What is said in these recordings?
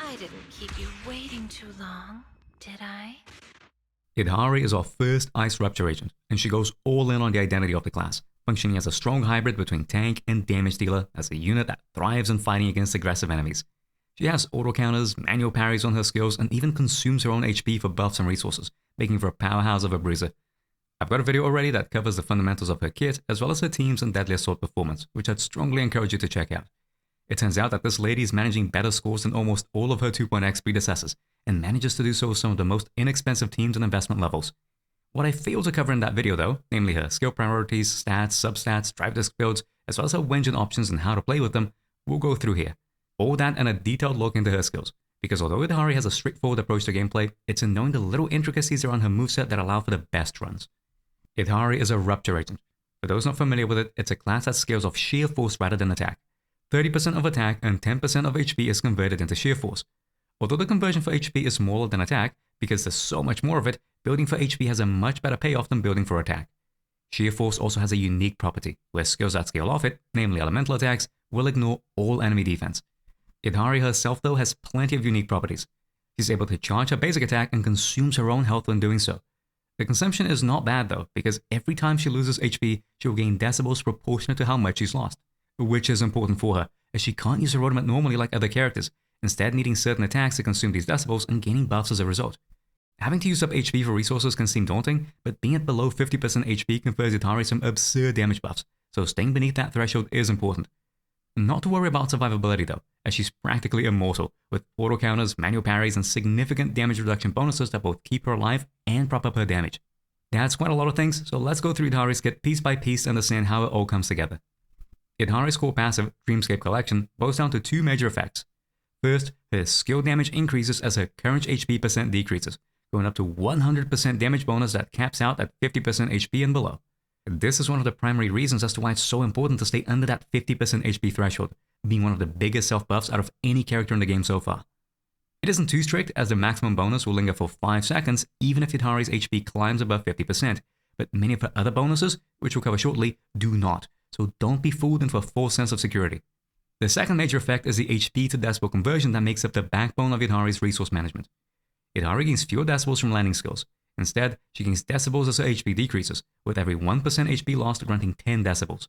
I didn't keep you waiting too long, did I? Yidhari is our first Ice Rupture agent, and she goes all in on the identity of the class, functioning as a strong hybrid between tank and damage dealer as a unit that thrives in fighting against aggressive enemies. She has auto counters, manual parries on her skills, and even consumes her own HP for buffs and resources, making for a powerhouse of a bruiser. I've got a video already that covers the fundamentals of her kit, as well as her teams and Deadly Assault performance, which I'd strongly encourage you to check out. It turns out that this lady is managing better scores than almost all of her 2.x predecessors, and manages to do so with some of the most inexpensive teams and investment levels. What I failed to cover in that video though, namely her skill priorities, stats, substats, drive disk builds, as well as her engine options and how to play with them, we'll go through here. All that and a detailed look into her skills, because although Yidhari has a straightforward approach to gameplay, it's in knowing the little intricacies around her moveset that allow for the best runs. Yidhari is a Rupture agent. For those not familiar with it, it's a class that scales off sheer force rather than attack. 30% of attack and 10% of HP is converted into sheer force. Although the conversion for HP is smaller than attack, because there's so much more of it, building for HP has a much better payoff than building for attack. Sheer force also has a unique property, where skills that scale off it, namely elemental attacks, will ignore all enemy defense. Yidhari herself though has plenty of unique properties. She's able to charge her basic attack and consumes her own health when doing so. The consumption is not bad though, because every time she loses HP, she'll gain decibels proportionate to how much she's lost, which is important for her, as she can't use her ultimate normally like other characters, instead needing certain attacks to consume these decibels and gaining buffs as a result. Having to use up HP for resources can seem daunting, but being at below 50% HP confers Yidhari some absurd damage buffs, so staying beneath that threshold is important. Not to worry about survivability though, as she's practically immortal, with auto counters, manual parries, and significant damage reduction bonuses that both keep her alive and prop up her damage. That's quite a lot of things, so let's go through Yidhari's kit piece by piece to understand how it all comes together. Yidhari's core passive, Dreamscape Collection, boils down to two major effects. First, her skill damage increases as her current HP percent decreases, going up to 100% damage bonus that caps out at 50% HP and below. This is one of the primary reasons as to why it's so important to stay under that 50% HP threshold, being one of the biggest self-buffs out of any character in the game so far. It isn't too strict, as the maximum bonus will linger for 5 seconds even if Yidhari's HP climbs above 50%, but many of her other bonuses, which we'll cover shortly, do not, so don't be fooled into a false sense of security. The second major effect is the HP to decibel conversion that makes up the backbone of Yidhari's resource management. Yidhari gains fewer decibels from landing skills. Instead, she gains decibels as her HP decreases, with every 1% HP lost granting 10 decibels.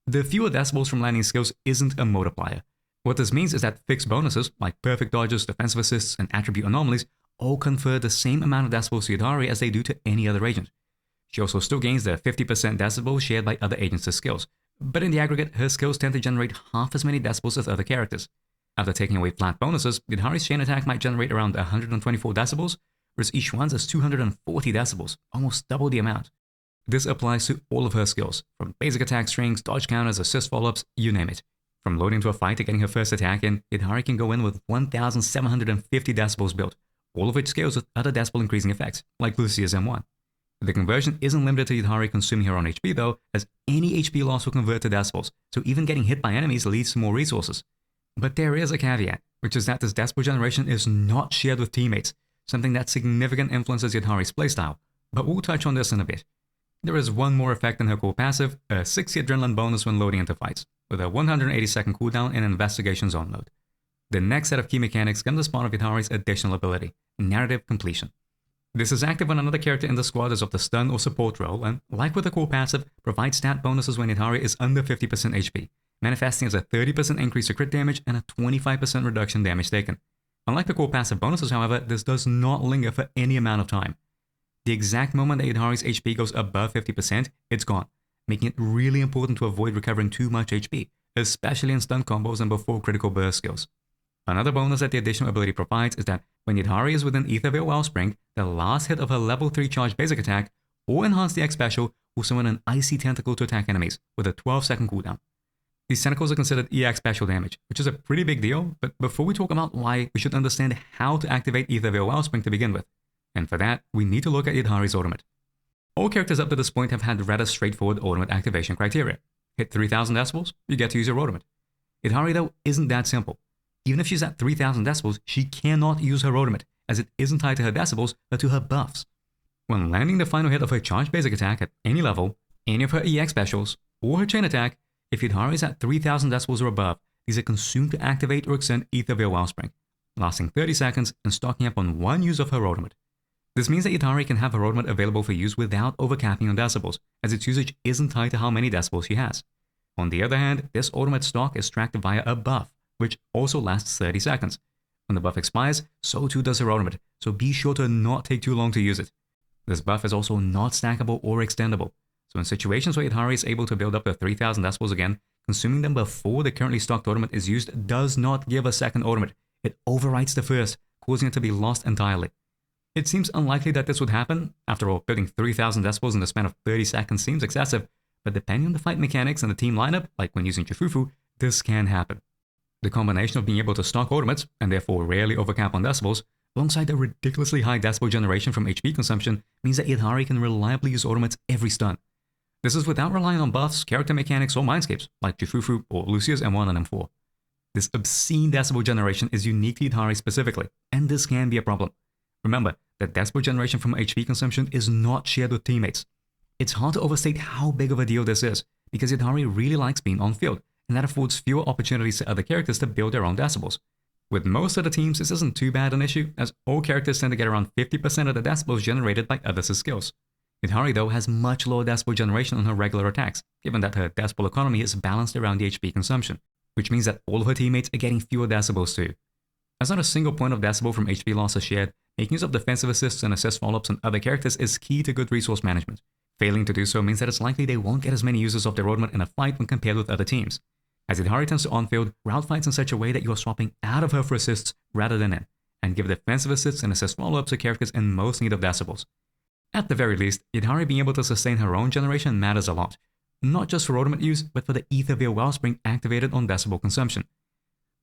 The fewer decibels from landing skills isn't a multiplier. What this means is that fixed bonuses, like perfect dodges, defensive assists, and attribute anomalies, all confer the same amount of decibels to Yidhari as they do to any other agent. She also still gains the 50% decibels shared by other agents' skills, but in the aggregate, her skills tend to generate half as many decibels as other characters. After taking away flat bonuses, Yidhari's chain attack might generate around 124 decibels, whereas each one's is 240 decibels, almost double the amount. This applies to all of her skills, from basic attack strings, dodge counters, assist follow-ups, you name it. From loading to a fight to getting her first attack in, Yidhari can go in with 1,750 decibels built, all of which scales with other decibel increasing effects, like Lucia's M1. The conversion isn't limited to Yidhari consuming her own HP though, as any HP loss will convert to decibels, so even getting hit by enemies leads to more resources. But there is a caveat, which is that this decibel generation is not shared with teammates, something that significantly influences Yidhari's playstyle, but we'll touch on this in a bit. There is one more effect in her core passive, a 60 adrenaline bonus when loading into fights, with a 180 second cooldown in Investigation Zone mode. The next set of key mechanics come to spawn of Yidhari's additional ability, Narrative Completion. This is active when another character in the squad is of the stun or support role, and like with the core passive, provides stat bonuses when Yidhari is under 50% HP, manifesting as a 30% increase to crit damage and a 25% reduction in damage taken. Unlike the core passive bonuses, however, this does not linger for any amount of time. The exact moment that Yidhari's HP goes above 50%, it's gone, making it really important to avoid recovering too much HP, especially in stun combos and before critical burst skills. Another bonus that the additional ability provides is that when Yidhari is within Ether via Wellspring, the last hit of her level 3 charge basic attack or Enhance DX special will summon an icy tentacle to attack enemies with a 12-second cooldown. These tentacles are considered EX special damage, which is a pretty big deal, but before we talk about why, we should understand how to activate Aether Veil Wellspring to begin with. And for that, we need to look at Yidhari's ultimate. All characters up to this point have had rather straightforward ultimate activation criteria. Hit 3000 decibels, you get to use your ultimate. Yidhari, though, isn't that simple. Even if she's at 3000 decibels, she cannot use her ultimate, as it isn't tied to her decibels, but to her buffs. When landing the final hit of her charged basic attack at any level, any of her EX specials, or her chain attack, if Yidhari is at 3000 decibels or above, these are consumed to activate or extend Aether Veil Wellspring, lasting 30 seconds and stocking up on one use of her ultimate. This means that Yidhari can have her ultimate available for use without overcapping on decibels, as its usage isn't tied to how many decibels she has. On the other hand, this ultimate stock is tracked via a buff, which also lasts 30 seconds. When the buff expires, so too does her ultimate, so be sure to not take too long to use it. This buff is also not stackable or extendable, so in situations where Yidhari is able to build up to 3000 decibels again, consuming them before the currently stocked ultimate is used does not give a second ultimate. It overwrites the first, causing it to be lost entirely. It seems unlikely that this would happen. After all, building 3000 decibels in the span of 30 seconds seems excessive, but depending on the fight mechanics and the team lineup, like when using Chifufu, this can happen. The combination of being able to stock ultimates, and therefore rarely overcap on decibels, alongside the ridiculously high decibel generation from HP consumption, means that Yidhari can reliably use ultimates every stun. This is without relying on buffs, character mechanics, or Mindscapes, like Chifufu or Lucia's M1 and M4. This obscene decibel generation is unique to Yidhari specifically, and this can be a problem. Remember that decibel generation from HP consumption is not shared with teammates. It's hard to overstate how big of a deal this is, because Yidhari really likes being on field, and that affords fewer opportunities to other characters to build their own decibels. With most of the teams, this isn't too bad an issue, as all characters tend to get around 50% of the decibels generated by others' skills. Yidhari, though, has much lower decibel generation on her regular attacks, given that her decibel economy is balanced around the HP consumption, which means that all of her teammates are getting fewer decibels too. As not a single point of decibel from HP loss is shared, making use of defensive assists and assist follow-ups on other characters is key to good resource management. Failing to do so means that it's likely they won't get as many uses of their ultimate in a fight when compared with other teams. As Yidhari tends to on-field, route fights in such a way that you are swapping out of her for assists rather than in, and give defensive assists and assist follow-ups to characters in most need of decibels. At the very least, Yidhari being able to sustain her own generation matters a lot, not just for ultimate use, but for the Aether Veil Wellspring activated on decibel consumption.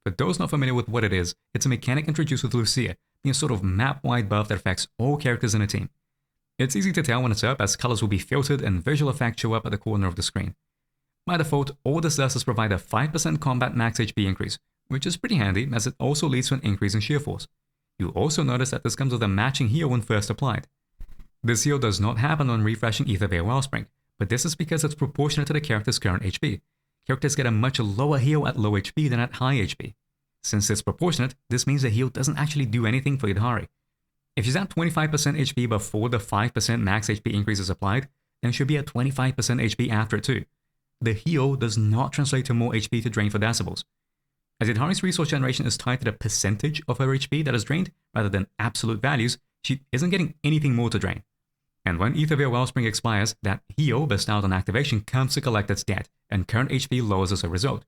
For those not familiar with what it is, it's a mechanic introduced with Lucia, being a sort of map-wide buff that affects all characters in a team. It's easy to tell when it's up, as colors will be filtered and visual effects show up at the corner of the screen. By default, all this does is provide a 5% combat max HP increase, which is pretty handy as it also leads to an increase in sheer force. You'll also notice that this comes with a matching heal when first applied. This heal does not happen when refreshing Aether Veil Wellspring, but this is because it's proportionate to the character's current HP. Characters get a much lower heal at low HP than at high HP. Since it's proportionate, this means the heal doesn't actually do anything for Yidhari. If she's at 25% HP before the 5% max HP increase is applied, then she'll be at 25% HP after it too. The heal does not translate to more HP to drain for decibels. As Yidhari's resource generation is tied to the percentage of her HP that is drained rather than absolute values, she isn't getting anything more to drain. And when Aether Veil Wellspring expires, that heal bestowed on activation comes to collect its debt, and current HP lowers as a result.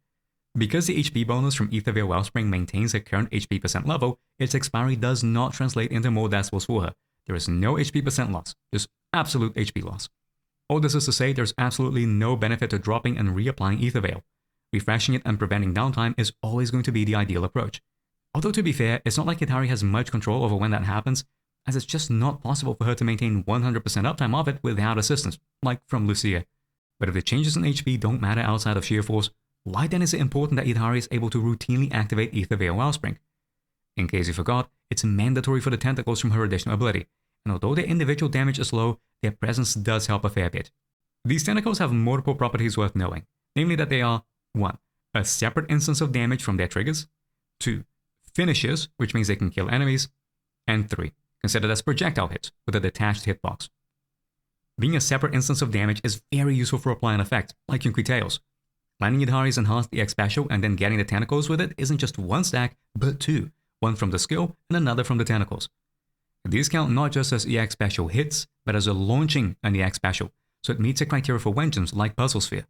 Because the HP bonus from Aether Veil Wellspring maintains her current HP percent level, its expiry does not translate into more decibels for her. There is no HP percent loss, just absolute HP loss. All this is to say there's absolutely no benefit to dropping and reapplying Aether Veil. Refreshing it and preventing downtime is always going to be the ideal approach. Although to be fair, it's not like Yidhari has much control over when that happens, as it's just not possible for her to maintain 100% uptime of it without assistance, like from Lucia. But if the changes in HP don't matter outside of sheer force, why then is it important that Yidhari is able to routinely activate Aether Veil Wellspring? In case you forgot, it's mandatory for the Tentacles from her additional ability, and although their individual damage is low, their presence does help a fair bit. These Tentacles have multiple properties worth knowing, namely that they are 1. A separate instance of damage from their triggers, 2. Finishes, which means they can kill enemies, and 3. Considered as projectile hits with a detached hitbox. Being a separate instance of damage is very useful for applying effects, like Yunqui Tails. Landing Yidhari's enhanced EX special and then getting the Tentacles with it isn't just one stack, but 2, one from the skill and another from the Tentacles. These count not just as EX special hits, but as a launching an EX special, so it meets a criteria for Wengeance like Puzzle Sphere.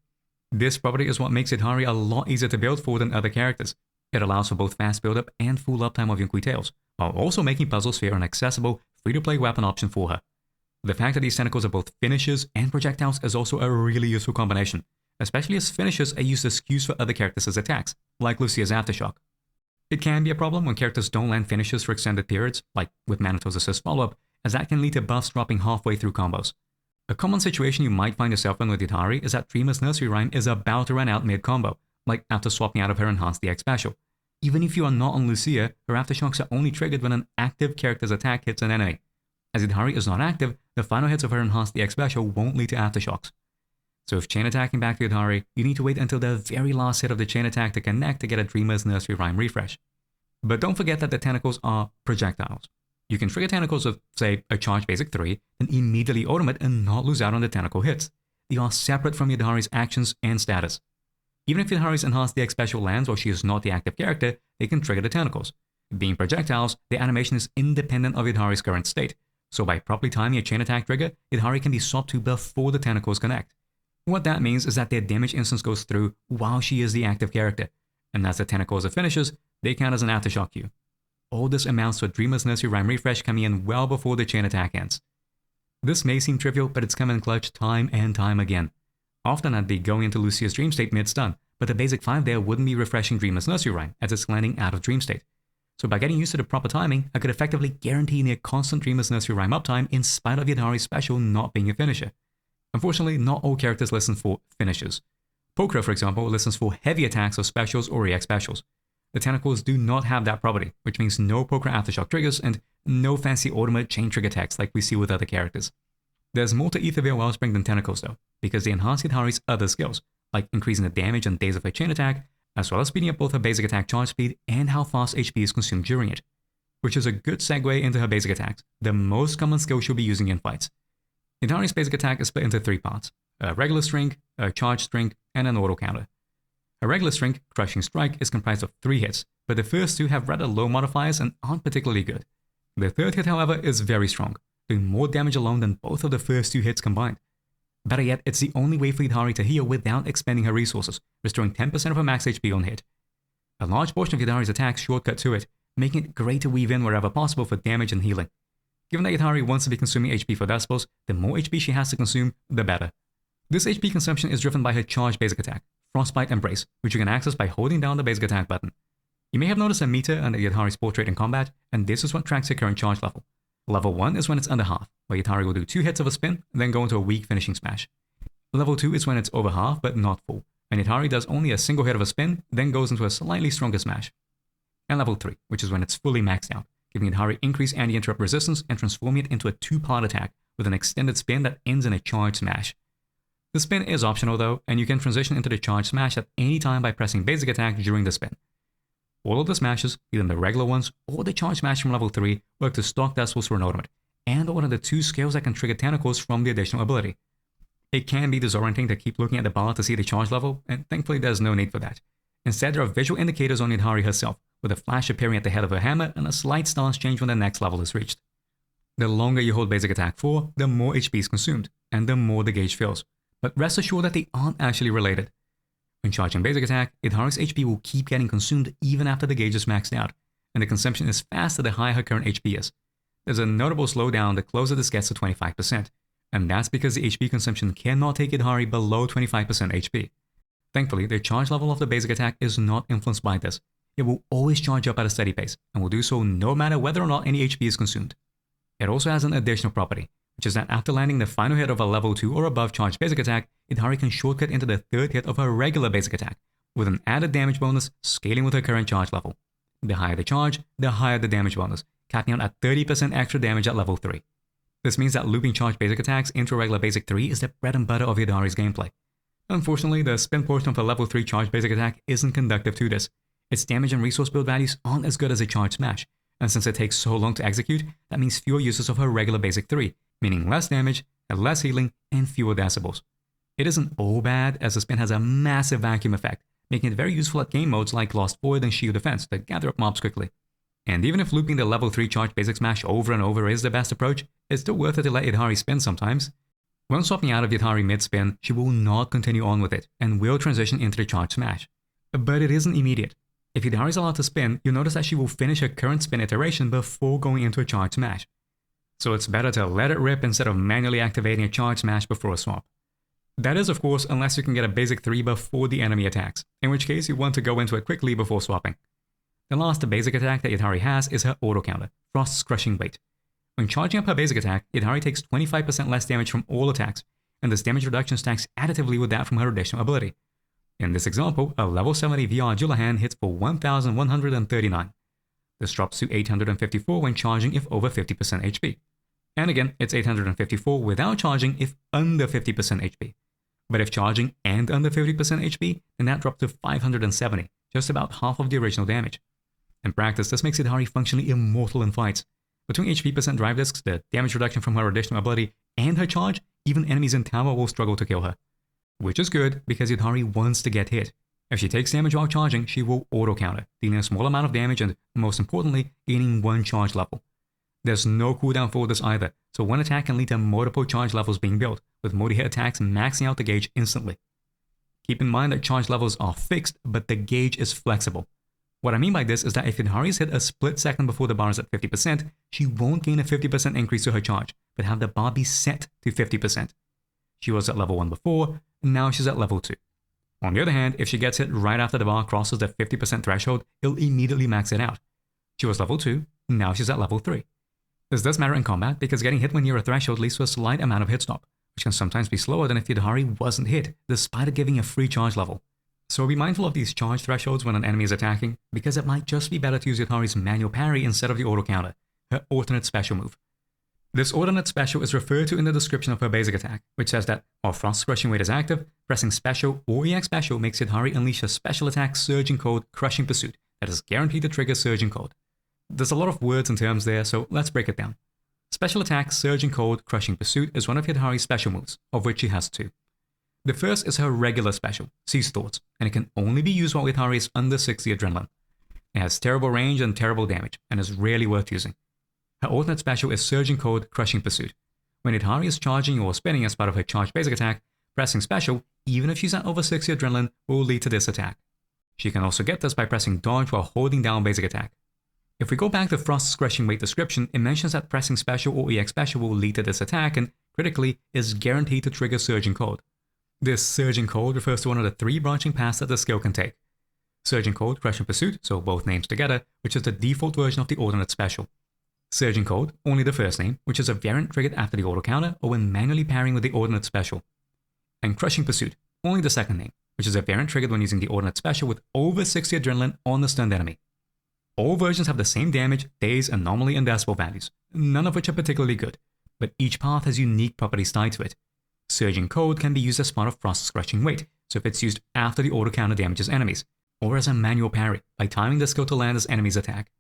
This property is what makes Yidhari a lot easier to build for than other characters. It allows for both fast build-up and full uptime of Yunqui Tails, while also making Puzzle Sphere an accessible, free-to-play weapon option for her. The fact that these tentacles are both finishers and projectiles is also a really useful combination, especially as finishers are used as cues for other characters' attacks, like Lucia's Aftershock. It can be a problem when characters don't land finishes for extended periods, like with Manito's Assist follow-up, as that can lead to buffs dropping halfway through combos. A common situation you might find yourself in with Yidhari is that Dreamer's Nursery Rhyme is about to run out mid-combo, like after swapping out of her Enhanced DX special. Even if you are not on Lucia, her Aftershocks are only triggered when an active character's attack hits an enemy. As Yidhari is not active, the final hits of her Enhanced DX special won't lead to Aftershocks. So if chain attacking back to Yidhari, you need to wait until the very last hit of the chain attack to connect to get a Dreamer's Nursery Rhyme refresh. But don't forget that the tentacles are projectiles. You can trigger tentacles with, say, a charge basic 3, and immediately automate and not lose out on the tentacle hits. They are separate from Yidhari's actions and status. Even if Yidhari's Enhanced DX special lands while she is not the active character, they can trigger the tentacles. Being projectiles, the animation is independent of Yidhari's current state, so by properly timing a chain attack trigger, Yidhari can be swapped to before the tentacles connect. What that means is that their damage instance goes through while she is the active character, and as the tentacles are finishes, they count as an Aftershock cue. All this amounts to a Dreamer's Nursery Rhyme refresh coming in well before the chain attack ends. This may seem trivial, but it's come in clutch time and time again. Often I'd be going into Lucia's Dream State mid-stun, but the basic 5 there wouldn't be refreshing Dreamer's Nursery Rhyme as it's landing out of Dream State. So by getting used to the proper timing, I could effectively guarantee near constant Dreamer's Nursery Rhyme uptime in spite of Yidhari's special not being a finisher. Unfortunately, not all characters listen for finishers. Pokra, for example, listens for heavy attacks or specials or EX specials. The tentacles do not have that property, which means no Pokra Aftershock triggers and no fancy ultimate chain trigger attacks like we see with other characters. There's more to Ether via Wellspring than tentacles though, because they enhance Yidhari's other skills, like increasing the damage and days of her chain attack, as well as speeding up both her basic attack charge speed and how fast HP is consumed during it. Which is a good segue into her basic attacks, the most common skill she'll be using in fights. Yidhari's basic attack is split into 3 parts, a regular string, a charge string, and an auto counter. A regular string, Crushing Strike, is comprised of 3 hits, but the first 2 have rather low modifiers and aren't particularly good. The third hit, however, is very strong, doing more damage alone than both of the first 2 hits combined. Better yet, it's the only way for Yidhari to heal without expending her resources, restoring 10% of her max HP on hit. A large portion of Yidhari's attacks shortcut to it, making it great to weave in wherever possible for damage and healing. Given that Yidhari wants to be consuming HP for Decibels, the more HP she has to consume, the better. This HP consumption is driven by her charge basic attack, Frostbite and Brace, which you can access by holding down the basic attack button. You may have noticed a meter under Yidhari's portrait in combat, and this is what tracks her current charge level. Level 1 is when it's under half, where Yidhari will do 2 hits of a spin, then go into a weak finishing smash. Level 2 is when it's over half, but not full, and Yidhari does only a single hit of a spin, then goes into a slightly stronger smash. And level 3, which is when it's fully maxed out, giving Yidhari increased anti-interrupt resistance and transforming it into a 2-part attack with an extended spin that ends in a charge smash. The spin is optional though, and you can transition into the charge smash at any time by pressing basic attack during the spin. All of the smashes, either the regular ones or the charge smash from level 3, work to stock Decibels for an ultimate, and are one of the 2 skills that can trigger tentacles from the additional ability. It can be disorienting to keep looking at the bar to see the charge level, and thankfully there's no need for that. Instead, there are visual indicators on Yidhari herself, with a flash appearing at the head of her hammer and a slight stance change when the next level is reached. The longer you hold basic attack for, the more HP is consumed, and the more the gauge fills. But rest assured that they aren't actually related. When charging basic attack, Yidhari's HP will keep getting consumed even after the gauge is maxed out, and the consumption is faster the higher her current HP is. There's a notable slowdown the closer this gets to 25%, and that's because the HP consumption cannot take Yidhari below 25% HP. Thankfully, the charge level of the basic attack is not influenced by this. It will always charge up at a steady pace, and will do so no matter whether or not any HP is consumed. It also has an additional property, which is that after landing the final hit of a level 2 or above charged basic attack, Yidhari can shortcut into the 3rd hit of her regular basic attack, with an added damage bonus scaling with her current charge level. The higher the charge, the higher the damage bonus, capping out at 30% extra damage at level 3. This means that looping charged basic attacks into a regular basic 3 is the bread and butter of Yidhari's gameplay. Unfortunately, the spin portion of the level 3 charged basic attack isn't conductive to this. Its damage and resource build values aren't as good as a charge smash, and since it takes so long to execute, that means fewer uses of her regular basic 3, meaning less damage, less healing, and fewer decibels. It isn't all bad, as the spin has a massive vacuum effect, making it very useful at game modes like Lost Void and Shield Defense to gather up mobs quickly. And even if looping the level 3 charge basic smash over and over is the best approach, it's still worth it to let Yidhari spin sometimes. When swapping out of Yidhari mid-spin, she will not continue on with it, and will transition into the charge smash. But it isn't immediate. If Yidhari is allowed to spin, you'll notice that she will finish her current spin iteration before going into a charge smash. so it's better to let it rip instead of manually activating a charge smash before a swap. That is, of course, unless you can get a basic 3 before the enemy attacks, in which case you want to go into it quickly before swapping. The last basic attack that Yidhari has is her auto counter, Frost's Crushing Weight. When charging up her basic attack, Yidhari takes 25% less damage from all attacks, and this damage reduction stacks additively with that from her additional ability. In this example, a level 70 VR Julahan hits for 1139. This drops to 854 when charging if over 50% HP. And again, it's 854 without charging if under 50% HP. But if charging and under 50% HP, then that drops to 570, just about half of the original damage. In practice, this makes Yidhari functionally immortal in fights. Between HP % drive discs, the damage reduction from her additional ability, and her charge, even enemies in tower will struggle to kill her. Which is good, because Yidhari wants to get hit. If she takes damage while charging, she will auto-counter, dealing a small amount of damage and, most importantly, gaining 1 charge level. There's no cooldown for this either, so one attack can lead to multiple charge levels being built, with multi-hit attacks maxing out the gauge instantly. Keep in mind that charge levels are fixed, but the gauge is flexible. What I mean by this is that if Yidhari is hit a split second before the bar is at 50%, she won't gain a 50% increase to her charge, but have the bar be set to 50%. She was at level 1 before, and now she's at level 2. On the other hand, if she gets hit right after the bar crosses the 50% threshold, it'll immediately max it out. She was level 2, now she's at level 3. This does matter in combat because getting hit when near a threshold leads to a slight amount of hit stop, which can sometimes be slower than if Yidhari wasn't hit, despite it giving a free charge level. So be mindful of these charge thresholds when an enemy is attacking, because it might just be better to use Yidhari's manual parry instead of the auto counter, her alternate special move. This alternate special is referred to in the description of her basic attack, which says that while Frost's Crushing Weight is active, pressing special or EX special makes Yidhari unleash a special attack Surging Code Crushing Pursuit that is guaranteed to trigger Surging Code. There's a lot of words and terms there, so let's break it down. Special attack Surging Code Crushing Pursuit is one of Yidhari's special moves, of which she has 2. The first is her regular special, Seize Thoughts, and it can only be used while Yidhari is under 60 adrenaline. It has terrible range and terrible damage, and is rarely worth using. Her alternate special is Surging Code Crushing Pursuit. When Yidhari is charging or spinning as part of her charge basic attack, pressing special, even if she's at over 60 adrenaline, will lead to this attack. She can also get this by pressing dodge while holding down basic attack. If we go back to Frost's Crushing Weight description, it mentions that pressing special or EX special will lead to this attack and, critically, is guaranteed to trigger Surging Code. This Surging Code refers to one of the 3 branching paths that the skill can take. Surging Code Crushing Pursuit, so both names together, which is the default version of the alternate special. Surging Code, only the first name, which is a variant triggered after the auto counter or when manually parrying with the alternate special. And Crushing Pursuit, only the second name, which is a variant triggered when using the alternate special with over 60 adrenaline on the stunned enemy. All versions have the same damage, daze, anomaly, and decibel values, none of which are particularly good, but each path has unique properties tied to it. Surging Code can be used as part of Frost's Crushing Weight, so if it's used after the auto counter damages enemies, or as a manual parry by timing the skill to land as enemies attack.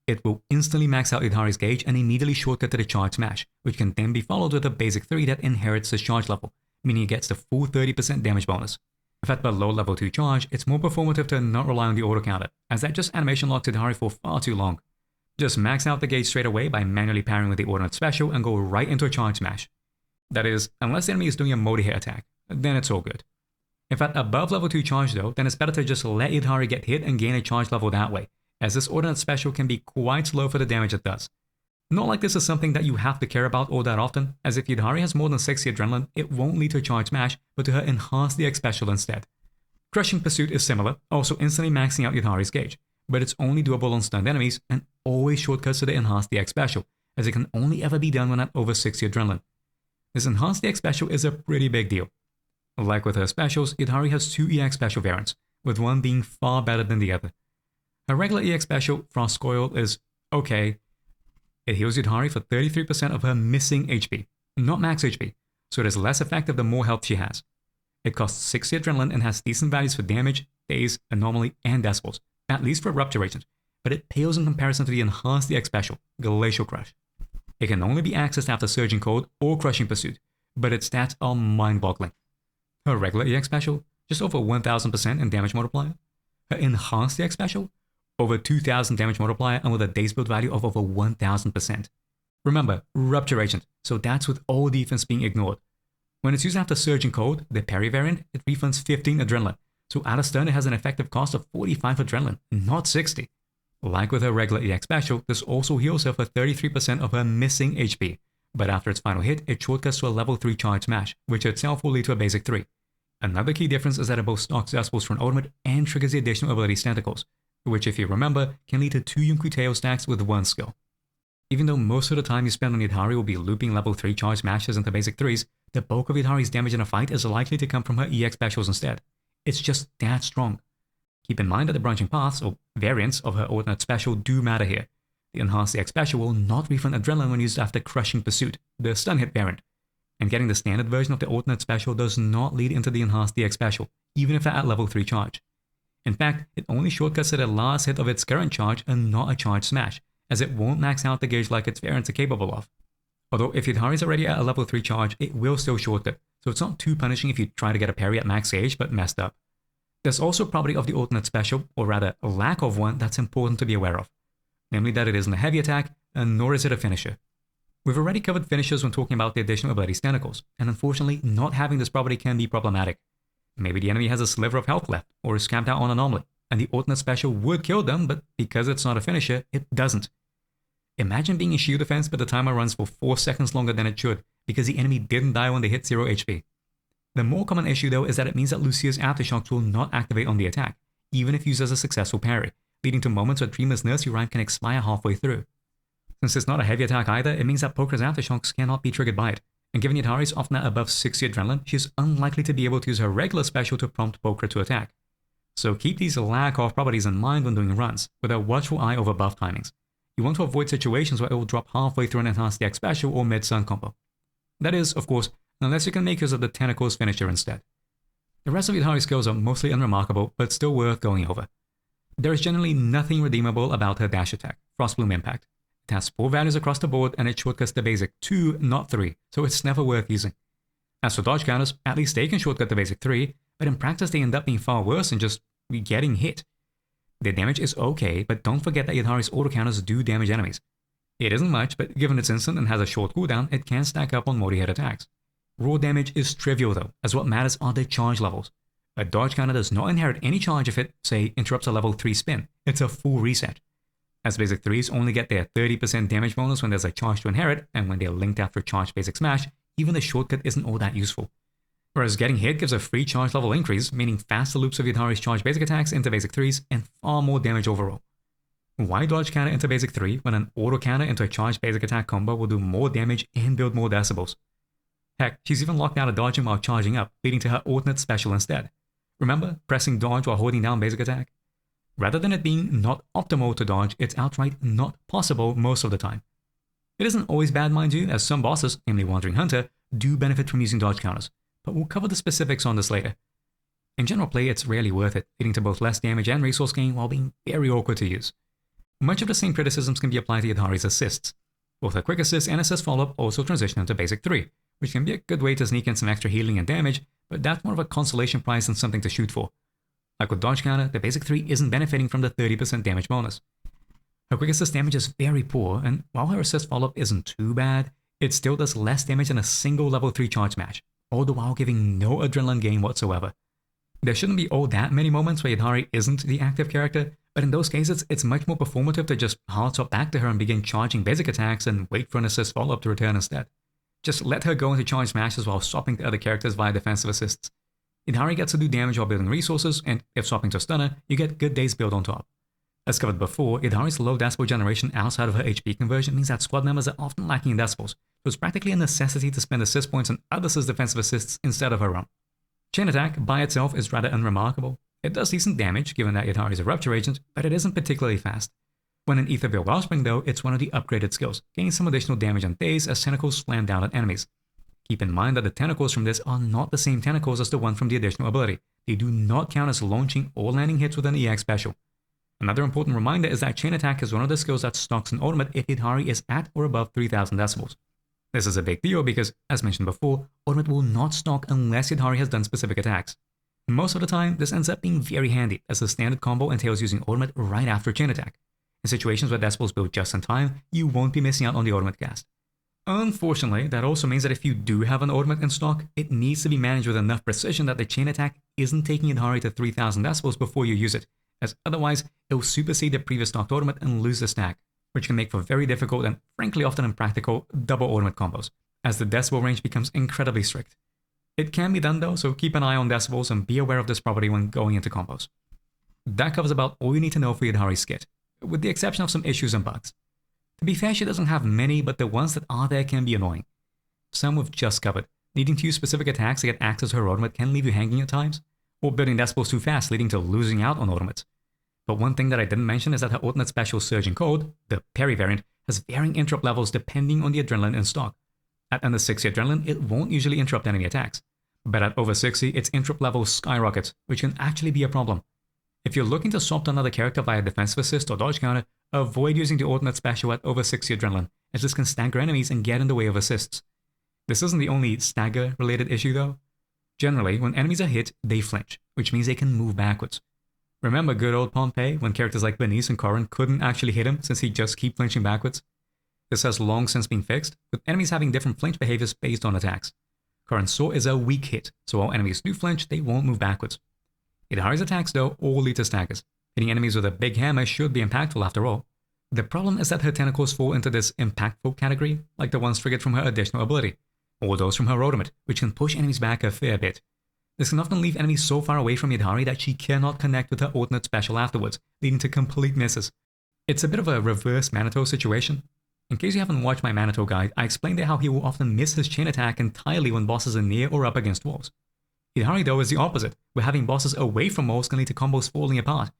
It will instantly max out Yidhari's gauge and immediately shortcut to the charge smash, which can then be followed with a basic 3 that inherits his charge level, meaning he gets the full 30% damage bonus. If at below level 2 charge, it's more performative to not rely on the auto counter, as that just animation locks Yidhari for far too long. Just max out the gauge straight away by manually parrying with the alternate special and go right into a charge smash. That is, unless the enemy is doing a multi-hit attack, then it's all good. If at above level 2 charge though, then it's better to just let Yidhari get hit and gain a charge level that way, as this alternate special can be quite slow for the damage it does. Not like this is something that you have to care about all that often, as if Yidhari has more than 60 adrenaline, it won't lead to a charge smash, but to her enhance the X special instead. Crushing Pursuit is similar, also instantly maxing out Yidhari's gauge, but it's only doable on stunned enemies and always shortcuts to the enhance the X special, as it can only ever be done when at over 60 adrenaline. This enhance the X special is a pretty big deal. Like with her specials, Yidhari has 2 EX special variants, with one being far better than the other. Her regular EX special, Frost Coil, is okay. It heals Yidhari for 33% of her missing HP, not max HP, so it is less effective the more health she has. It costs 60 adrenaline and has decent values for damage, daze, anomaly, and decibels, at least for Rupture Agent, but it pales in comparison to the Enhanced EX special, Glacial Crush. It can only be accessed after Surging Code or Crushing Pursuit, but its stats are mind-boggling. Her regular EX special, just over 1000% in damage multiplier. Her Enhanced EX special, over 2000 damage multiplier and with a daze build value of over 1000%. Remember, Rupture Agent, so that's with all defense being ignored. When it's used after Surging Code, the parry variant, it refunds 15 adrenaline, so out of stun it has an effective cost of 45 adrenaline, not 60. Like with her regular EX special, this also heals her for 33% of her missing HP, but after its final hit, it shortcuts to a level 3 charge smash, which itself will lead to a basic 3. Another key difference is that it both stocks Decibels for an ultimate and triggers the additional ability Tentacles, which if you remember, can lead to 2 Yunku tail stacks with 1 skill. Even though most of the time you spend on Yidhari will be looping level 3 charge smashes into basic 3s, the bulk of Yidhari's damage in a fight is likely to come from her EX specials instead. It's just that strong. Keep in mind that the branching paths, or variants, of her alternate special do matter here. The enhanced EX special will not refund adrenaline when used after Crushing Pursuit, the stun hit variant. And getting the standard version of the alternate special does not lead into the enhanced EX special, even if they're at level 3 charge. In fact, it only shortcuts to the last hit of its current charge and not a charge smash, as it won't max out the gauge like its variants are capable of. Although if Yidhari's already at a level 3 charge, it will still shortcut, so it's not too punishing if you try to get a parry at max gauge but messed up. There's also a property of the alternate special, or rather a lack of one, that's important to be aware of. Namely that it isn't a heavy attack, and nor is it a finisher. We've already covered finishers when talking about the additional abilities Tentacles, and unfortunately not having this property can be problematic. Maybe the enemy has a sliver of health left, or is camped out on anomaly, and the alternate special would kill them, but because it's not a finisher, it doesn't. Imagine being in shield defense but the timer runs for 4 seconds longer than it should, because the enemy didn't die when they hit 0 HP. The more common issue though is that it means that Lucia's aftershocks will not activate on the attack, even if used as a successful parry, leading to moments where Dreamer's nursery rhyme can expire halfway through. Since it's not a heavy attack either, it means that Poker's aftershocks cannot be triggered by it, and given Yidhari's often at above 60 adrenaline, she is unlikely to be able to use her regular special to prompt Poker to attack. So keep these lack of properties in mind when doing runs, with a watchful eye over buff timings. You want to avoid situations where it will drop halfway through an enhanced EX special or mid-sun combo. That is, of course, unless you can make use of the Tentacles finisher instead. The rest of Yidhari's skills are mostly unremarkable, but still worth going over. There is generally nothing redeemable about her dash attack, Frostbloom Impact. It has 4 values across the board and it shortcuts the basic 2, not 3, so it's never worth using. As for dodge counters, at least they can shortcut the basic 3, but in practice they end up being far worse than just getting hit. Their damage is okay, but don't forget that Yidhari's auto counters do damage enemies. It isn't much, but given it's instant and has a short cooldown, it can stack up on multi-hit attacks. Raw damage is trivial though, as what matters are the charge levels. A dodge counter does not inherit any charge if it, say, interrupts a level 3 spin. It's a full reset. As basic 3s only get their 30% damage bonus when there's a charge to inherit, and when they're linked after a charged basic smash, even the shortcut isn't all that useful. Whereas getting hit gives a free charge level increase, meaning faster loops of Yidhari's charged basic attacks into basic 3s and far more damage overall. Why dodge counter into basic 3 when an auto counter into a charged basic attack combo will do more damage and build more decibels? Heck, she's even locked out of dodging while charging up, leading to her alternate special instead. Remember, pressing dodge while holding down basic attack? Rather than it being not optimal to dodge, it's outright not possible most of the time. It isn't always bad, mind you, as some bosses, namely Wandering Hunter, do benefit from using dodge counters, but we'll cover the specifics on this later. In general play, it's rarely worth it, leading to both less damage and resource gain while being very awkward to use. Much of the same criticisms can be applied to Yidhari's assists. Both her quick assist and assist follow-up also transition into basic 3, which can be a good way to sneak in some extra healing and damage, but that's more of a consolation prize than something to shoot for. Like with dodge counter, the basic 3 isn't benefiting from the 30% damage bonus. Her quick assist damage is very poor, and while her assist follow-up isn't too bad, it still does less damage than a single level 3 charge smash, all the while giving no adrenaline gain whatsoever. There shouldn't be all that many moments where Yidhari isn't the active character, but in those cases, it's much more performative to just hard swap back to her and begin charging basic attacks and wait for an assist follow-up to return instead. Just let her go into charge smashes while swapping to other characters via defensive assists. Yidhari gets to do damage while building resources, and if swapping to a stunner, you get good days build on top. As covered before, Yidhari's low decibel generation outside of her HP conversion means that squad members are often lacking in decibels, so it's practically a necessity to spend assist points on others' defensive assists instead of her own. Chain attack by itself is rather unremarkable. It does decent damage given that Yidhari is a rupture agent, but it isn't particularly fast. When in Ether build Wellspring though, it's one of the upgraded skills, gaining some additional damage on days as tentacles slam down at enemies. Keep in mind that the tentacles from this are not the same tentacles as the one from the additional ability. They do not count as launching or landing hits with an EX special. Another important reminder is that chain attack is one of the skills that stocks an ultimate if Yidhari is at or above 3000 decibels. This is a big deal because, as mentioned before, ultimate will not stock unless Yidhari has done specific attacks. Most of the time, this ends up being very handy as the standard combo entails using ultimate right after chain attack. In situations where decibels build just in time, you won't be missing out on the ultimate cast. Unfortunately, that also means that if you do have an ultimate in stock, it needs to be managed with enough precision that the chain attack isn't taking Yidhari to 3000 decibels before you use it, as otherwise, it'll supersede the previous stocked ultimate and lose the stack, which can make for very difficult and frankly often impractical double ultimate combos, as the decibel range becomes incredibly strict. It can be done though, so keep an eye on decibels and be aware of this property when going into combos. That covers about all you need to know for Yidhari's Scythe, with the exception of some issues and bugs. To be fair, she doesn't have many, but the ones that are there can be annoying. Some we've just covered. Needing to use specific attacks to get access to her ultimate can leave you hanging at times, or building decibels too fast leading to losing out on ultimates. But one thing that I didn't mention is that her ultimate special Surge and Cold, the parry variant, has varying interrupt levels depending on the adrenaline in stock. At under 60 adrenaline, it won't usually interrupt enemy attacks, but at over 60, its interrupt level skyrockets, which can actually be a problem. If you're looking to swap to another character via defensive assist or dodge counter, avoid using the ultimate special at over 60 adrenaline, as this can stagger enemies and get in the way of assists. This isn't the only stagger-related issue though. Generally, when enemies are hit, they flinch, which means they can move backwards. Remember good old Pompeii, when characters like Bernice and Corrin couldn't actually hit him since he'd just keep flinching backwards? This has long since been fixed, with enemies having different flinch behaviors based on attacks. Corrin's sword is a weak hit, so while enemies do flinch, they won't move backwards. Yidhari's attacks though all lead to staggers. Hitting enemies with a big hammer should be impactful after all. The problem is that her tentacles fall into this impactful category, like the ones triggered from her additional ability, or those from her ultimate, which can push enemies back a fair bit. This can often leave enemies so far away from Yidhari that she cannot connect with her ultimate special afterwards, leading to complete misses. It's a bit of a reverse Minato situation. In case you haven't watched my Minato guide, I explained there how he will often miss his chain attack entirely when bosses are near or up against walls. Yidhari though is the opposite, where having bosses away from walls can lead to combos falling apart,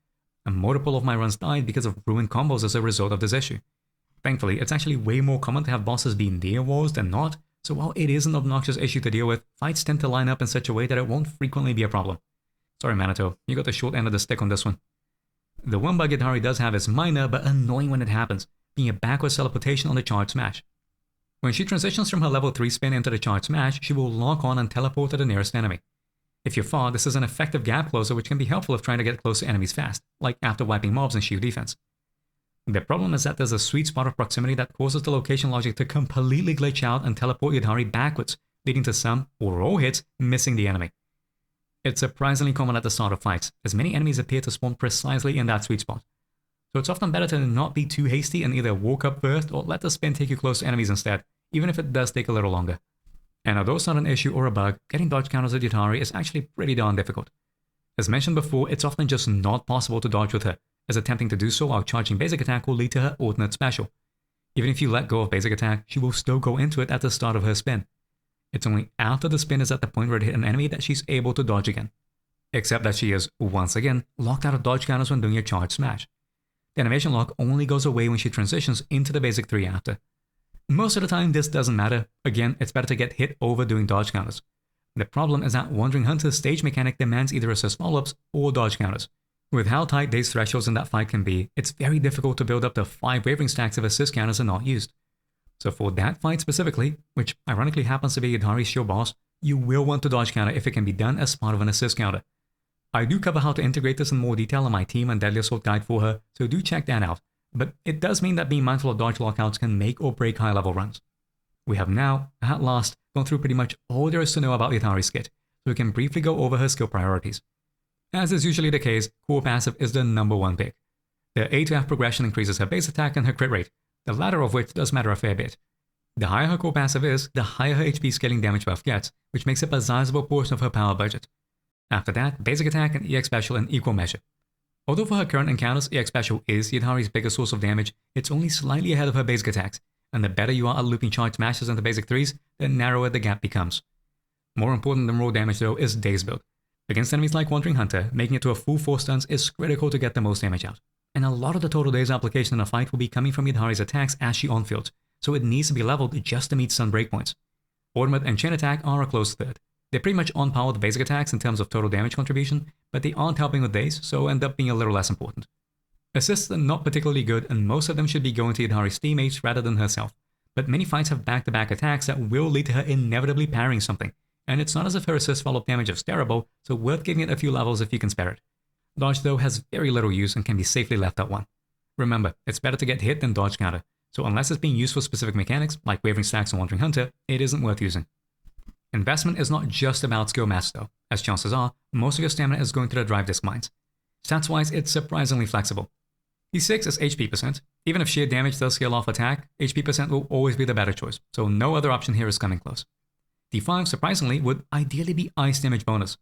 and multiple of my runs died because of ruined combos as a result of this issue. Thankfully, it's actually way more common to have bosses be near walls than not, so while it is an obnoxious issue to deal with, fights tend to line up in such a way that it won't frequently be a problem. Sorry Minato, you got the short end of the stick on this one. The one bug Yidhari does have is minor but annoying when it happens, being a backwards teleportation on the charge smash. When she transitions from her level 3 spin into the charge smash, she will lock on and teleport to the nearest enemy. If you're far, this is an effective gap closer which can be helpful if trying to get close to enemies fast, like after wiping mobs and shield defense. The problem is that there's a sweet spot of proximity that causes the location logic to completely glitch out and teleport Yidhari backwards, leading to some, or all hits, missing the enemy. It's surprisingly common at the start of fights, as many enemies appear to spawn precisely in that sweet spot. So it's often better to not be too hasty and either walk up first or let the spin take you close to enemies instead, even if it does take a little longer. And although it's not an issue or a bug, getting dodge counters with Yidhari is actually pretty darn difficult. As mentioned before, it's often just not possible to dodge with her, as attempting to do so while charging basic attack will lead to her alternate special. Even if you let go of basic attack, she will still go into it at the start of her spin. It's only after the spin is at the point where it hit an enemy that she's able to dodge again. Except that she is, once again, locked out of dodge counters when doing a charge smash. The animation lock only goes away when she transitions into the basic 3 after. Most of the time this doesn't matter, again it's better to get hit over doing dodge counters. The problem is that Wandering Hunter's stage mechanic demands either assist follow-ups or dodge counters. With how tight these thresholds in that fight can be, it's very difficult to build up to 5 wavering stacks if assist counters are not used. So for that fight specifically, which ironically happens to be Yidhari's shield boss, you will want to dodge counter if it can be done as part of an assist counter. I do cover how to integrate this in more detail in my Team and Deadly Assault guide for her, so do check that out. But it does mean that being mindful of dodge lockouts can make or break high level runs. We have now, at last, gone through pretty much all there is to know about Yidhari's Scythe, so we can briefly go over her skill priorities. As is usually the case, core passive is the #1 pick. The A to F progression increases her base attack and her crit rate, the latter of which does matter a fair bit. The higher her core passive is, the higher her HP scaling damage buff gets, which makes up a sizable portion of her power budget. After that, basic attack and EX special in equal measure. Although for her current encounters, EX special is Yidhari's biggest source of damage, it's only slightly ahead of her basic attacks, and the better you are at looping charge smashes into basic 3s, the narrower the gap becomes. More important than raw damage though is Daze build. Against enemies like Wandering Hunter, making it to a full 4 stuns is critical to get the most damage out. And a lot of the total days application in a fight will be coming from Yidhari's attacks as she on-fields, so it needs to be leveled just to meet stun breakpoints. Ultimate and chain attack are a close third. They're pretty much on par with basic attacks in terms of total damage contribution, but they aren't helping with days, so end up being a little less important. Assists are not particularly good, and most of them should be going to Yidhari's teammates rather than herself, but many fights have back-to-back attacks that will lead to her inevitably parrying something, and it's not as if her assist follow-up damage is terrible, so worth giving it a few levels if you can spare it. Dodge though has very little use and can be safely left at 1. Remember, it's better to get hit than dodge counter, so unless it's being used for specific mechanics, like wavering stacks and Wandering Hunter, it isn't worth using. Investment is not just about skill mass though, as chances are, most of your stamina is going to the drive disc mines. Stats-wise, it's surprisingly flexible. D6 is HP percent. Even if sheer damage does scale off attack, HP percent will always be the better choice, so no other option here is coming close. D5, surprisingly, would ideally be ice damage bonus.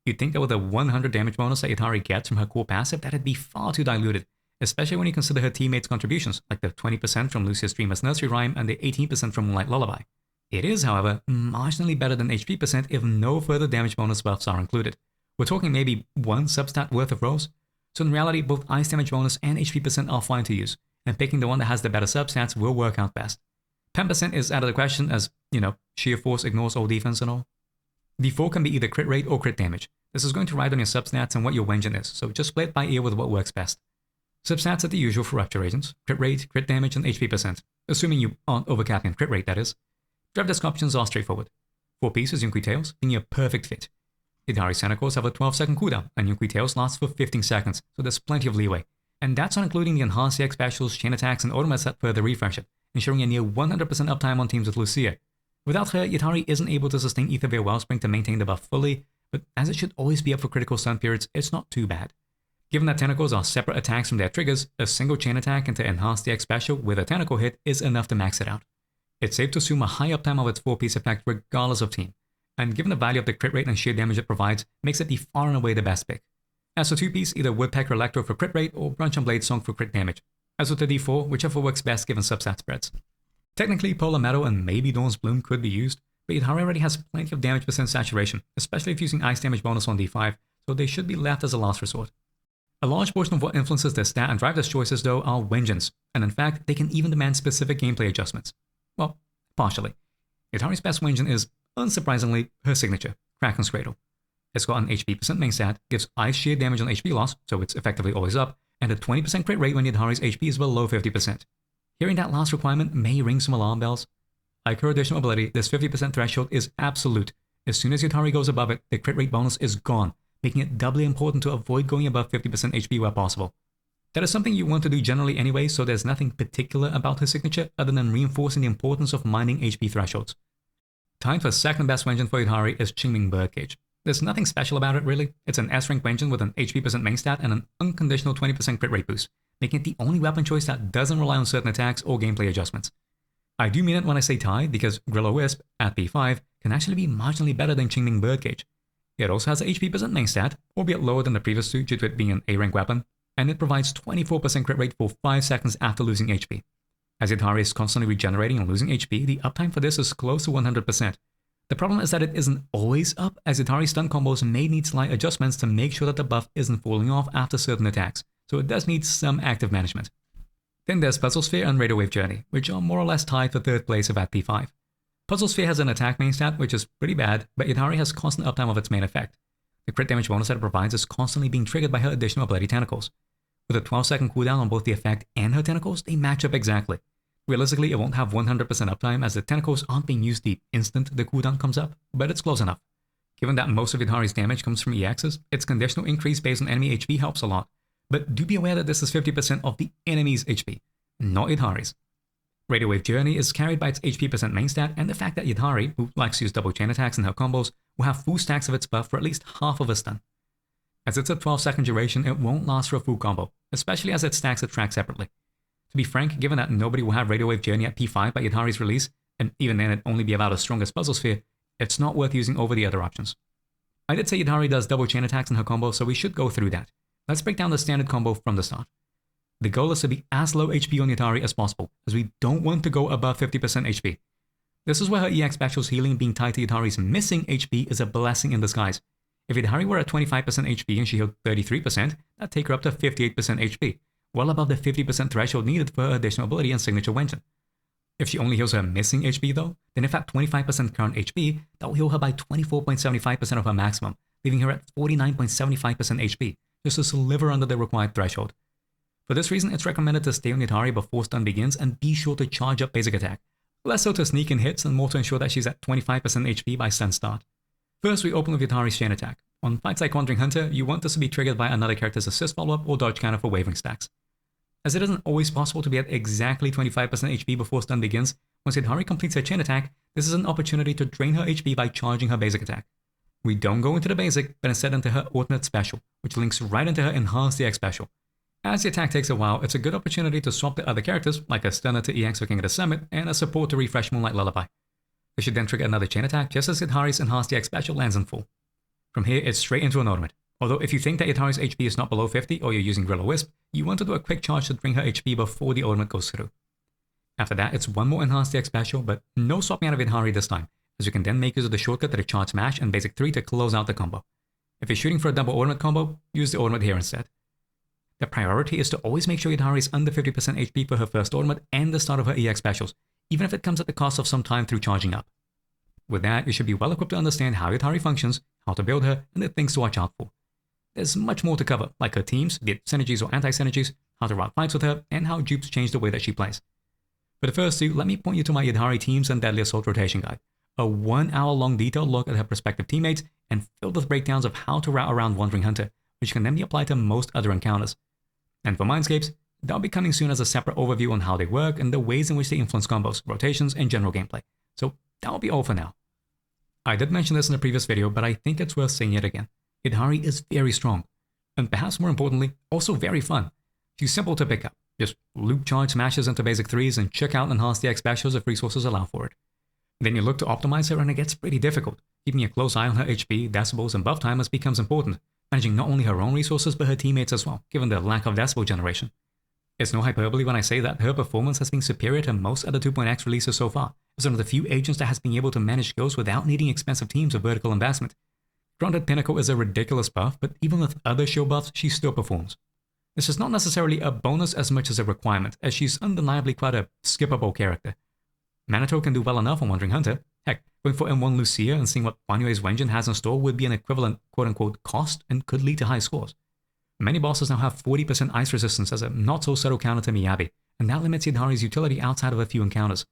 You'd think that with a 100 damage bonus that Yidhari gets from her core passive, that'd be far too diluted, especially when you consider her teammates' contributions, like the 20% from Lucia's Dreamer's Nursery Rhyme and the 18% from Moonlight Lullaby. It is, however, marginally better than HP percent if no further damage bonus buffs are included. We're talking maybe one substat worth of rolls. So in reality, both ice damage bonus and HP percent are fine to use, and picking the one that has the better substats will work out best. 10% is out of the question as, sheer force ignores all defense and all. D4 can be either crit rate or crit damage. This is going to ride on your substats and what your engine is, so just play it by ear with what works best. Substats are the usual for Rupture Agents: crit rate, crit damage, and HP percent, assuming you aren't overcapping crit rate, that is. Draft desk options are straightforward. 4 pieces Yunqui Tails being a perfect fit. Yidhari's Tentacles have a 12-second cooldown, and Yunqui Tails lasts for 15 seconds, so there's plenty of leeway. And that's not including the enhanced CX specials, chain attacks, and automats that further refresh it, ensuring a near 100% uptime on teams with Lucia. Without her, Yidhari isn't able to sustain Ether via Wellspring to maintain the buff fully, but as it should always be up for critical stun periods, it's not too bad. Given that Tentacles are separate attacks from their triggers, a single chain attack into enhanced DX special with a Tentacle hit is enough to max it out. It's safe to assume a high uptime of its 4-piece effect regardless of team, and given the value of the crit rate and sheer damage it provides, makes it the far and away the best pick. As for 2-piece, either Woodpecker Electro for crit rate or Brunch and Blade Song for crit damage. As with the D4, whichever works best given substat spreads. Technically, Polar Metal and maybe Dawn's Bloom could be used, but Yidhari already has plenty of damage percent saturation, especially if using ice damage bonus on D5, so they should be left as a last resort. A large portion of what influences their stat and drive their choices though are vengeance, and in fact, they can even demand specific gameplay adjustments. Well, partially. Yidhari's best vengeance is, unsurprisingly, her signature, Kraken's Cradle. It's got an HP percent main stat, gives ice sheer damage on HP loss, so it's effectively always up, and a 20% crit rate when Yidhari's HP is below 50%. Hearing that last requirement may ring some alarm bells. Like her additional ability, this 50% threshold is absolute. As soon as Yidhari goes above it, the crit rate bonus is gone, making it doubly important to avoid going above 50% HP where possible. That is something you want to do generally anyway, so there's nothing particular about her signature other than reinforcing the importance of minding HP thresholds. Tied for second best vengeance for Yidhari is Qingming Birdcage. There's nothing special about it really. It's an S-rank vengeance with an HP percent main stat and an unconditional 20% crit rate boost, making it the only weapon choice that doesn't rely on certain attacks or gameplay adjustments. I do mean it when I say tied because Grilla Wisp at P5 can actually be marginally better than Qingming Birdcage. It also has an HP percent main stat, albeit lower than the previous two due to it being an A-rank weapon, and it provides 24% crit rate for 5 seconds after losing HP. As Yidhari is constantly regenerating and losing HP, the uptime for this is close to 100%. The problem is that it isn't always up, as Yidhari's stun combos may need slight adjustments to make sure that the buff isn't falling off after certain attacks, so it does need some active management. Then there's Puzzle Sphere and Radio Wave Journey, which are more or less tied for third place of at P5. Puzzle Sphere has an attack main stat, which is pretty bad, but Yidhari has constant uptime of its main effect. The crit damage bonus that it provides is constantly being triggered by her additional ability Tentacles. With a 12-second cooldown on both the effect and her Tentacles, they match up exactly. Realistically, it won't have 100% uptime as the Tentacles aren't being used the instant the cooldown comes up, but it's close enough. Given that most of Yidhari's damage comes from EXs, its conditional increase based on enemy HP helps a lot, but do be aware that this is 50% of the enemy's HP, not Yidhari's. Radio Wave Journey is carried by its HP percent main stat and the fact that Yidhari, who likes to use double chain attacks in her combos, will have full stacks of its buff for at least half of a stun. As it's a 12-second duration, it won't last for a full combo, especially as it stacks its track separately. To be frank, given that nobody will have Radio Wave Journey at P5 by Yidhari's release, and even then it'd only be about as strong as Puzzle Sphere, it's not worth using over the other options. I did say Yidhari does double chain attacks in her combo, so we should go through that. Let's break down the standard combo from the start. The goal is to be as low HP on Yidhari as possible, as we don't want to go above 50% HP. This is where her EX special's healing being tied to Yidhari's missing HP is a blessing in disguise. If Yidhari were at 25% HP and she healed 33%, that'd take her up to 58% HP, well above the 50% threshold needed for her additional ability and signature vengeance. If she only heals her missing HP though, then if at 25% current HP, that will heal her by 24.75% of her maximum, leaving her at 49.75% HP, just a sliver under the required threshold. For this reason, it's recommended to stay on Yidhari before stun begins and be sure to charge up basic attack. Less so to sneak in hits and more to ensure that she's at 25% HP by stun start. First, we open with Yidhari's chain attack. On fights like Wandering Hunter, you want this to be triggered by another character's assist follow-up or dodge counter for wavering stacks. As it isn't always possible to be at exactly 25% HP before stun begins, once Yidhari completes her chain attack, this is an opportunity to drain her HP by charging her basic attack. We don't go into the basic, but instead into her ultimate special, which links right into her Enhanced EX special. As the attack takes a while, it's a good opportunity to swap the other characters, like a stunner to EX for King of the Summit, and a support to refresh Moonlight Lullaby. This should then trigger another chain attack just as Yidhari's Enhanced EX special lands in full. From here, it's straight into an ultimate. Although if you think that Yidhari's HP is not below 50 or you're using Gorilla Wisp, you want to do a quick charge to bring her HP before the ultimate goes through. After that, it's one more Enhanced EX special, but no swapping out of Yidhari this time, as you can then make use of the shortcut to the charge smash and basic 3 to close out the combo. If you're shooting for a double ultimate combo, use the ultimate here instead. The priority is to always make sure Yidhari is under 50% HP for her first ultimate and the start of her EX specials, even if it comes at the cost of some time through charging up. With that, you should be well equipped to understand how Yidhari functions, how to build her, and the things to watch out for. There's much more to cover, like her teams, be it synergies or anti-synergies, how to route fights with her, and how dupes change the way that she plays. For the first two, let me point you to my Yidhari Teams and Deadly Assault Rotation Guide, a 1 hour long detailed look at her prospective teammates and filled with breakdowns of how to route around Wandering Hunter, which can then be applied to most other encounters. And for Mindscapes, they'll be coming soon as a separate overview on how they work and the ways in which they influence combos, rotations, and general gameplay. So that'll be all for now. I did mention this in a previous video, but I think it's worth saying it again. Yidhari is very strong, and perhaps more importantly, also very fun. She's simple to pick up. Just loop charge smashes into basic 3s and check out Enhanced EX specials if resources allow for it. Then you look to optimize her and it gets pretty difficult. Keeping a close eye on her HP, decibels, and buff timers becomes important, managing not only her own resources but her teammates as well, given the lack of decibel generation. It's no hyperbole when I say that her performance has been superior to most other 2.x releases so far, as one of the few agents that has been able to manage skills without needing expensive teams or vertical investment. Granted, Pinnacle is a ridiculous buff, but even with other shield buffs, she still performs. This is not necessarily a bonus as much as a requirement, as she's undeniably quite a skippable character. Manitou can do well enough on Wandering Hunter. Heck, going for M1 Lucia and seeing what Fanue's Wenjin has in store would be an equivalent quote-unquote cost and could lead to high scores. Many bosses now have 40% ice resistance as a not-so-subtle counter to Miyabi, and that limits Yidhari's utility outside of a few encounters.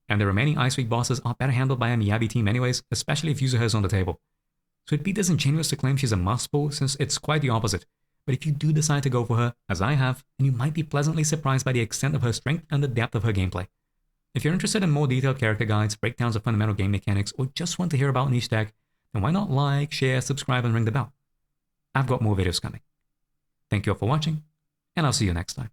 And the remaining Ice Weak bosses are better handled by a Miyabi team anyways, especially if Yuzuha is on the table. So it'd be disingenuous to claim she's a must-pull since it's quite the opposite. But if you do decide to go for her, as I have, then you might be pleasantly surprised by the extent of her strength and the depth of her gameplay. If you're interested in more detailed character guides, breakdowns of fundamental game mechanics, or just want to hear about niche tech, then why not like, share, subscribe, and ring the bell? I've got more videos coming. Thank you all for watching, and I'll see you next time.